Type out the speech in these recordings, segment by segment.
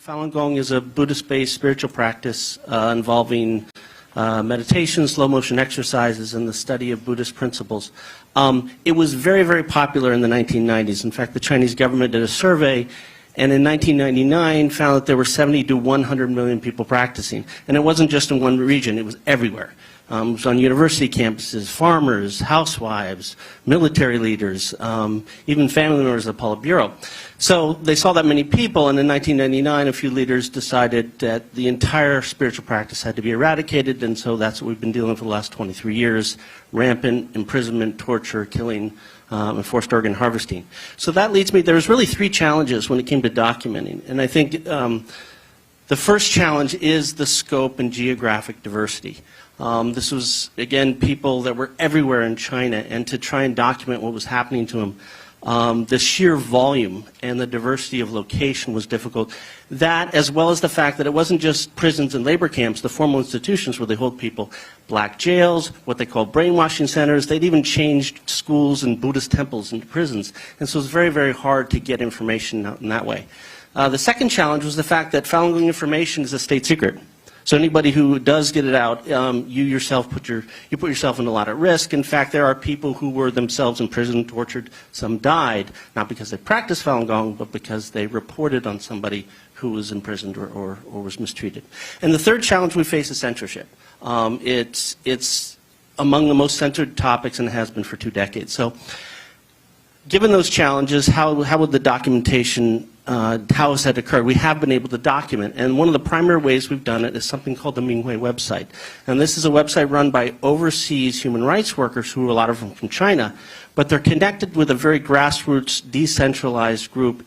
Falun Gong is a Buddhist-based spiritual practice involving meditation, slow motion exercises, and the study of Buddhist principles. It was very, very popular in the 1990s. In fact, the Chinese government did a survey, and in 1999 found that there were 70 to 100 million people practicing. And it wasn't just in one region, it was everywhere. It was on university campuses, farmers, housewives, military leaders, even family members of the Politburo. So they saw that many people, and in 1999 a few leaders decided that the entire spiritual practice had to be eradicated, and so that's what we've been dealing with for the last 23 years, rampant imprisonment, torture, killing, and forced organ harvesting. So that leads me, there's really three challenges when it came to documenting, and I think the first challenge is the scope and geographic diversity. This was, again, people that were everywhere in China, and to try and document what was happening to them, the sheer volume and the diversity of location was difficult. That, as well as the fact that it wasn't just prisons and labor camps, the formal institutions where they hold people, black jails, what they call brainwashing centers. They'd even changed schools and Buddhist temples into prisons. And so it was very, very hard to get information out in that way. The second challenge was the fact that Falun Gong information is a state secret. So anybody who does get it out, you yourself put yourself in a lot at risk. In fact, there are people who were themselves imprisoned, tortured. Some died, not because they practiced Falun Gong, but because they reported on somebody who was imprisoned or was mistreated. And the third challenge we face is censorship. It's among the most censored topics, and it has been for 2 decades. So given those challenges, how would the documentation, how has that occurred? We have been able to document, and one of the primary ways we've done it is something called the Minghui website. And this is a website run by overseas human rights workers, who are a lot of them from China, but they're connected with a very grassroots, decentralized group,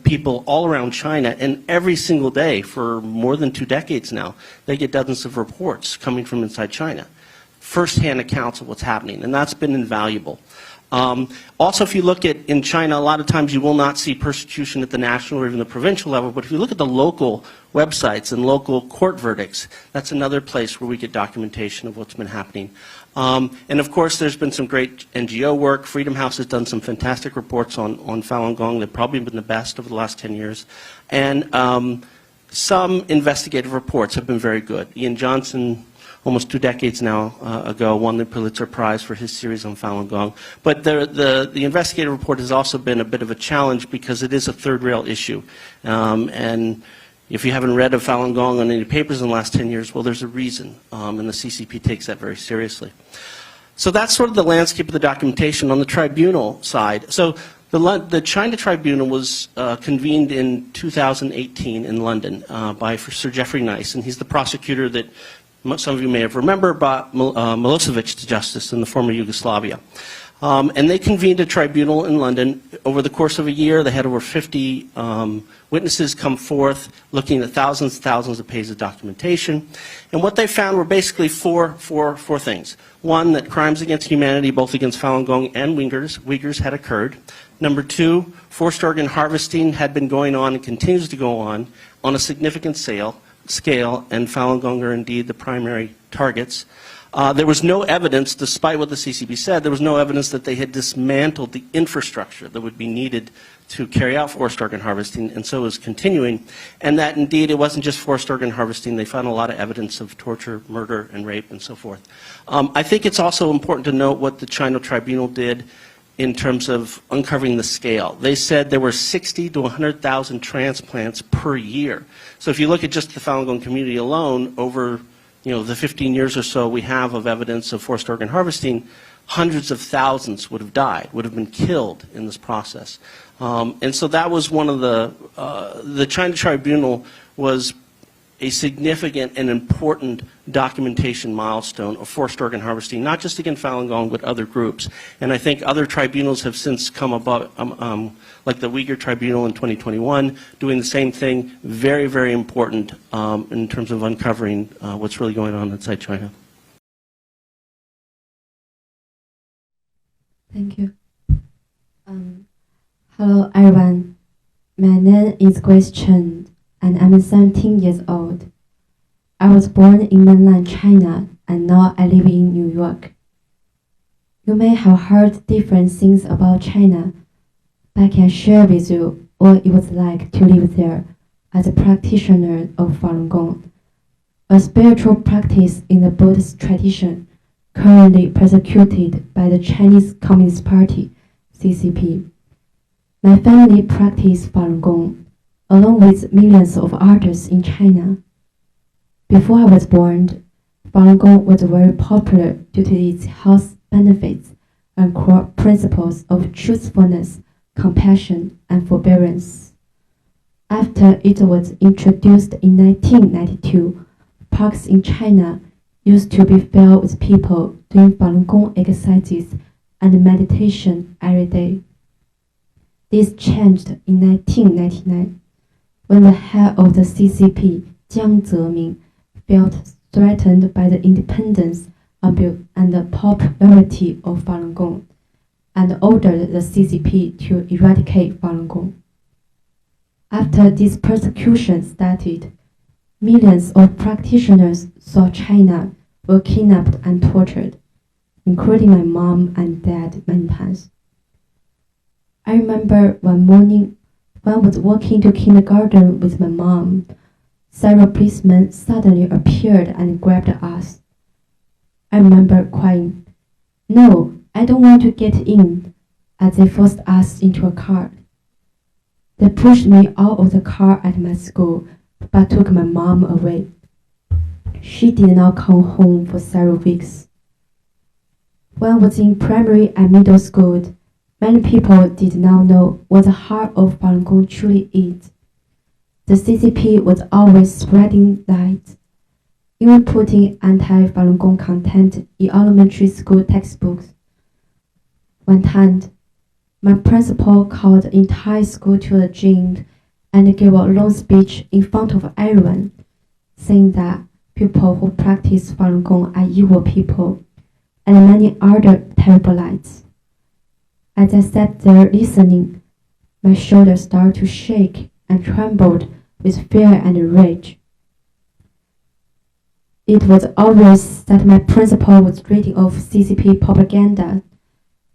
people all around China, and every single day for more than 2 decades now, they get dozens of reports coming from inside China, first-hand accounts of what's happening, and that's been invaluable. Also, if you look at, in China, a lot of times you will not see persecution at the national or even the provincial level, but if you look at the local websites and local court verdicts, that's another place where we get documentation of what's been happening. And of course, there's been some great NGO work. Freedom House has done some fantastic reports on Falun Gong. They've probably been the best over the last 10 years. And some investigative reports have been very good. Ian Johnson, almost 2 decades now ago, won the Pulitzer Prize for his series on Falun Gong. But the investigative report has also been a bit of a challenge because it is a third rail issue. And if you haven't read of Falun Gong on any papers in the last 10 years, well, there's a reason, and the CCP takes that very seriously. So that's sort of the landscape of the documentation. On the tribunal side, so the China Tribunal was convened in 2018 in London by Sir Geoffrey Nice, and he's the prosecutor that some of you may have remembered brought Milosevic to justice in the former Yugoslavia. And they convened a tribunal in London. Over the course of a year, they had over 50 witnesses come forth, looking at thousands and thousands of pages of documentation. And what they found were basically four things. One, that crimes against humanity, both against Falun Gong and Uyghurs had occurred. Number two, forced organ harvesting had been going on and continues to go on a significant scale, and Falun Gong are indeed the primary targets. There was no evidence, despite what the CCP said, there was no evidence that they had dismantled the infrastructure that would be needed to carry out forced organ harvesting, and so it was continuing. And that indeed it wasn't just forced organ harvesting, they found a lot of evidence of torture, murder, and rape, and so forth. I think it's also important to note what the China Tribunal did in terms of uncovering the scale. They said there were 60 to 100,000 transplants per year. So if you look at just the Falun Gong community alone, over the 15 years or so we have of evidence of forced organ harvesting, hundreds of thousands would have died, would have been killed in this process. And so that was one of the China Tribunal was a significant and important documentation milestone of forced organ harvesting, not just against Falun Gong, but other groups. And I think other tribunals have since come about, like the Uyghur Tribunal in 2021, doing the same thing, very, very important in terms of uncovering what's really going on inside China. Thank you. Hello, everyone. My name is Grace Chen, and I'm 17 years old. I was born in mainland China, and now I live in New York. You may have heard different things about China, but I can share with you what it was like to live there as a practitioner of Falun Gong, a spiritual practice in the Buddhist tradition currently persecuted by the Chinese Communist Party, CCP. My family practiced Falun Gong, along with millions of others in China. Before I was born, Falun Gong was very popular due to its health benefits and core principles of truthfulness, compassion, and forbearance. After it was introduced in 1992, parks in China used to be filled with people doing Falun Gong exercises and meditation every day. This changed in 1999 when the head of the CCP, Jiang Zemin, felt threatened by the independence and the popularity of Falun Gong and ordered the CCP to eradicate Falun Gong. After this persecution started, millions of practitioners throughout China were kidnapped and tortured, including my mom and dad many times. I remember one morning when I was walking to kindergarten with my mom, several policemen suddenly appeared and grabbed us. I remember crying, "No, I don't want to get in," as they forced us into a car. They pushed me out of the car at my school, but took my mom away. She did not come home for several weeks. When I was in primary and middle school, many people did not know what the heart of Falun Gong truly is. The CCP was always spreading lies, even putting anti-Falun Gong content in elementary school textbooks. One time, my principal called the entire school to a gym and gave a long speech in front of everyone, saying that people who practice Falun Gong are evil people, and many other terrible lies. As I sat there listening, my shoulders started to shake and trembled with fear and rage. It was obvious that my principal was reading of CCP propaganda,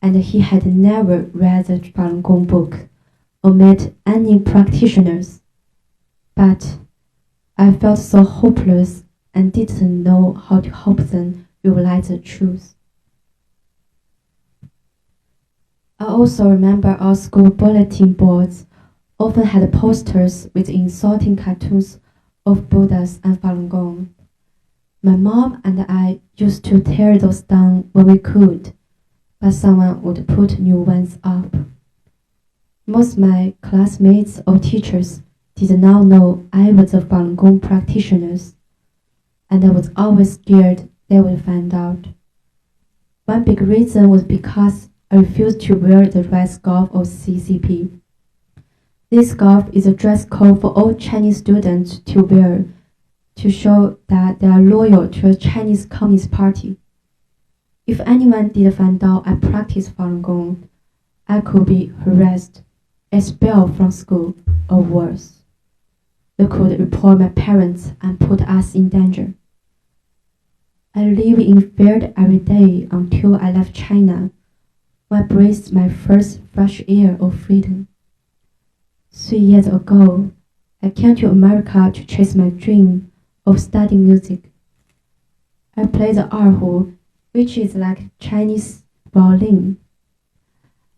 and he had never read the Falun Gong book or met any practitioners. But I felt so hopeless and didn't know how to help them realize the truth. I also remember our school bulletin boards often had posters with insulting cartoons of Buddhas and Falun Gong. My mom and I used to tear those down when we could, but someone would put new ones up. Most of my classmates or teachers did not know I was a Falun Gong practitioner, and I was always scared they would find out. One big reason was because I refused to wear the red scarf of CCP. This scarf is a dress code for all Chinese students to wear to show that they are loyal to the Chinese Communist Party. If anyone did find out I practiced Falun Gong, I could be harassed, expelled from school, or worse. They could report my parents and put us in danger. I lived in fear every day until I left China, when I breathed my first fresh air of freedom. 3 years ago, I came to America to chase my dream of studying music. I play the erhu, which is like Chinese violin.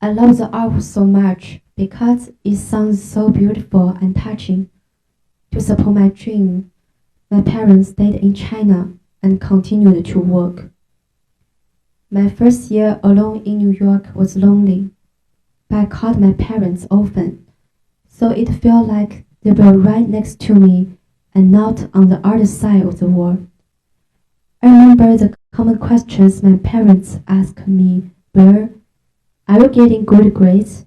I love the erhu so much because it sounds so beautiful and touching. To support my dream, my parents stayed in China and continued to work. My first year alone in New York was lonely, but I called my parents often, so it felt like they were right next to me and not on the other side of the world. I remember the common questions my parents asked me were, "Are you getting good grades?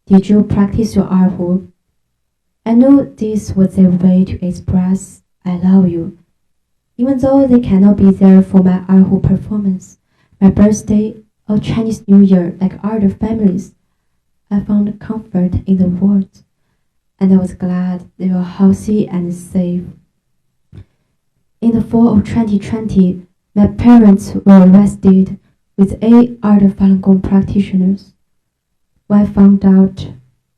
Did you practice your erhu?" I knew this was their way to express, "I love you." Even though they cannot be there for my erhu performance, my birthday, or Chinese New Year like other families, I found comfort in the words, and I was glad they were healthy and safe. In the fall of 2020, my parents were arrested with 8 other Falun Gong practitioners. When I found out,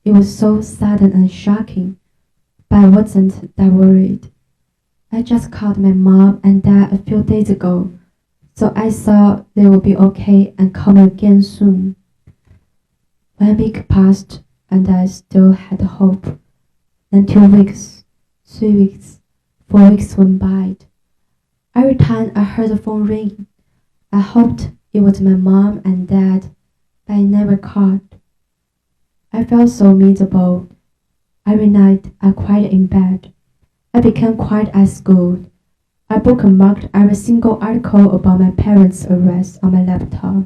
it was so sudden and shocking. but I wasn't that worried. I just called my mom and dad a few days ago, so I thought they would be okay and call me again soon. 1 week passed and I still had hope. Then 2 weeks, 3 weeks, 4 weeks went by. Every time I heard the phone ring, I hoped it was my mom and dad, but I never called. I felt so miserable. Every night I cried in bed. I became quiet at school. I bookmarked every single article about my parents' arrest on my laptop.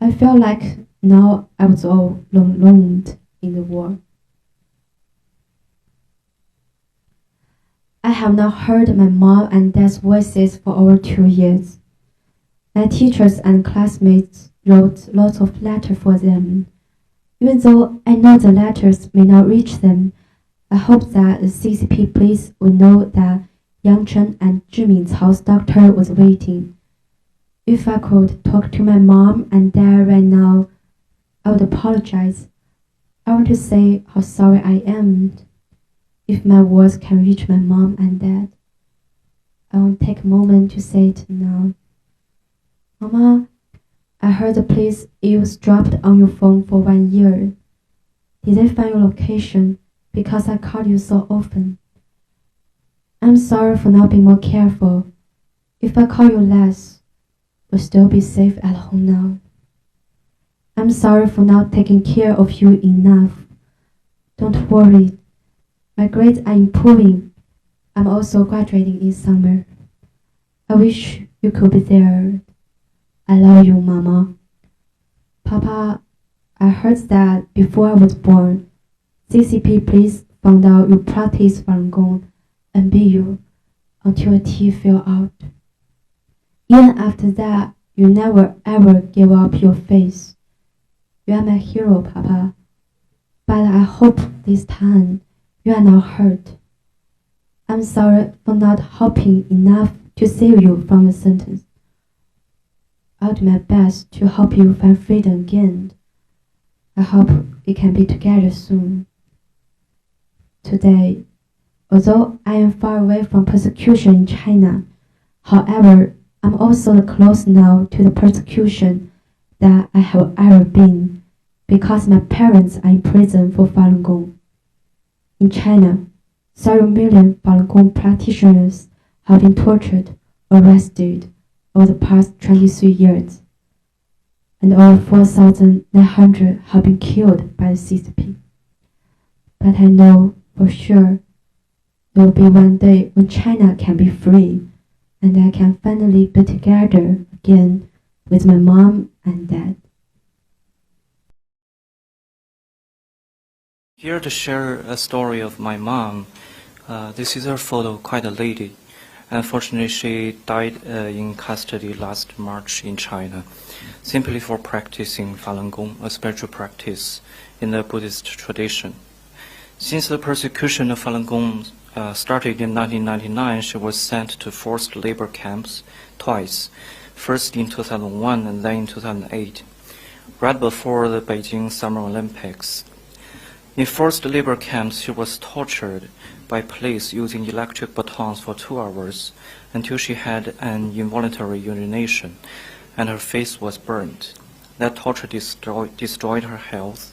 I felt like now I was all alone in the world. I have not heard my mom and dad's voices for over 2 years. My teachers and classmates wrote lots of letters for them. Even though I know the letters may not reach them, I hope that the CCP police will know that young Chen and Zhiming's house doctor was waiting. If I could talk to my mom and dad right now, I would apologize. I want to say how sorry I am. If my words can reach my mom and dad, I want to take a moment to say it now. Mama, I heard the police eavesdropped on your phone for 1 year. Did they find your location because I called you so often? I'm sorry for not being more careful. If I call you less, you'll still be safe at home now. I'm sorry for not taking care of you enough. Don't worry. My grades are improving. I'm also graduating in summer. I wish you could be there. I love you, Mama. Papa, I heard that before I was born, CCP police found out you practiced Falun Gong and beat you until your teeth fell out. Even after that, you never ever gave up your faith. You are my hero, Papa. But I hope this time you are not hurt. I'm sorry for not helping enough to save you from your sentence. I'll do my best to help you find freedom again. I hope we can be together soon. Today, although I am far away from persecution in China, however, I'm also close now to the persecution that I have ever been because my parents are in prison for Falun Gong. In China, several million Falun Gong practitioners have been tortured, arrested over the past 23 years, and over 4,900 have been killed by the CCP. But I know for sure there will be one day when China can be free, and I can finally be together again with my mom and dad. Here to share a story of my mom. This is her photo, quite a lady. Unfortunately, she died in custody last March in China, simply for practicing Falun Gong, a spiritual practice in the Buddhist tradition. Since the persecution of Falun Gong started in 1999, she was sent to forced labor camps twice, first in 2001 and then in 2008, right before the Beijing Summer Olympics. In forced labor camps, she was tortured by police using electric batons for 2 hours until she had an involuntary urination and her face was burned. That torture destroyed her health,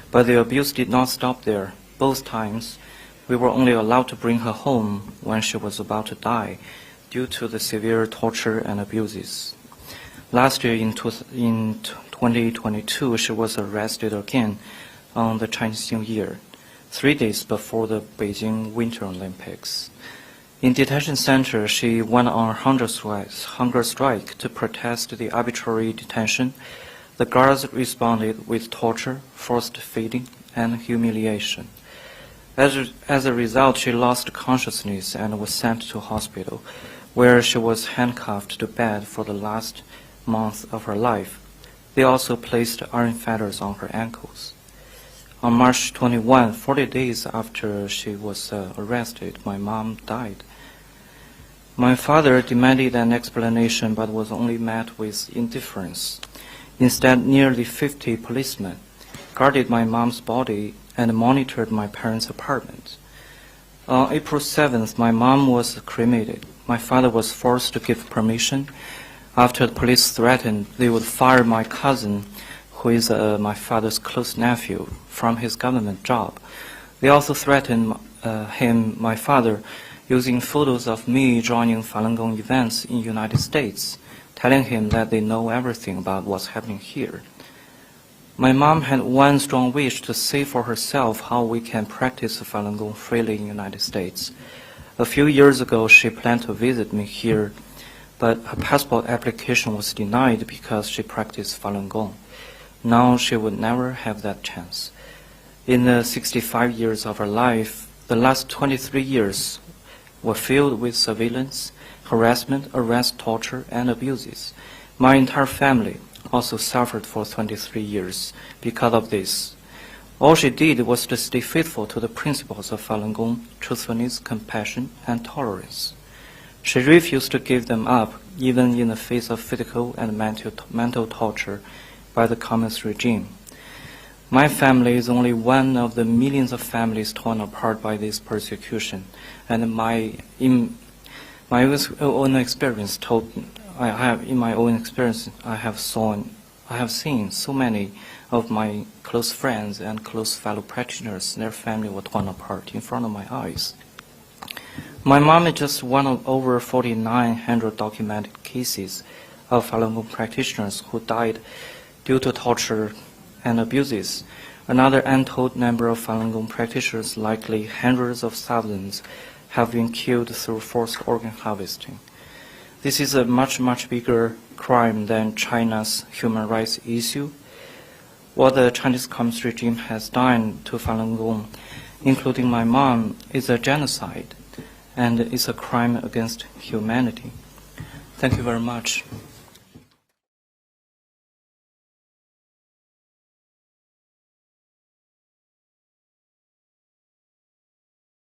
but the abuse did not stop there. Both times, we were only allowed to bring her home when she was about to die due to the severe torture and abuses. Last year, in 2022, she was arrested again on the Chinese New Year, 3 days before the Beijing Winter Olympics. In detention center, she went on hunger strike to protest the arbitrary detention. The guards responded with torture, forced feeding, and humiliation. As a result, she lost consciousness and was sent to hospital, where she was handcuffed to bed for the last month of her life. They also placed iron fetters on her ankles. On March 21, 40 days after she was arrested, my mom died. My father demanded an explanation but was only met with indifference. Instead, nearly 50 policemen guarded my mom's body and monitored my parents' apartment. On April 7th, my mom was cremated. My father was forced to give permission after the police threatened they would fire my cousin, who is my father's close nephew, from his government job. They also threatened my father, using photos of me joining Falun Gong events in the United States, telling him that they know everything about what's happening here. My mom had one strong wish to see for herself how we can practice Falun Gong freely in the United States. A few years ago, she planned to visit me here, but her passport application was denied because she practiced Falun Gong. Now she would never have that chance. In the 65 years of her life, the last 23 years were filled with surveillance, harassment, arrest, torture, and abuses. My entire family also suffered for 23 years because of this. All she did was to stay faithful to the principles of Falun Gong, truthfulness, compassion, and tolerance. She refused to give them up, even in the face of physical and mental torture by the communist regime. My family is only one of the millions of families torn apart by this persecution, and in my own experience, I have seen so many of my close friends and close fellow practitioners, their family were torn apart in front of my eyes. My mom is just one of over 4,900 documented cases of Falun Gong practitioners who died due to torture and abuses. Another untold number of Falun Gong practitioners, likely hundreds of thousands, have been killed through forced organ harvesting. This is a much, much bigger crime than China's human rights issue. What the Chinese Communist regime has done to Falun Gong, including my mom, is a genocide, and is a crime against humanity. Thank you very much.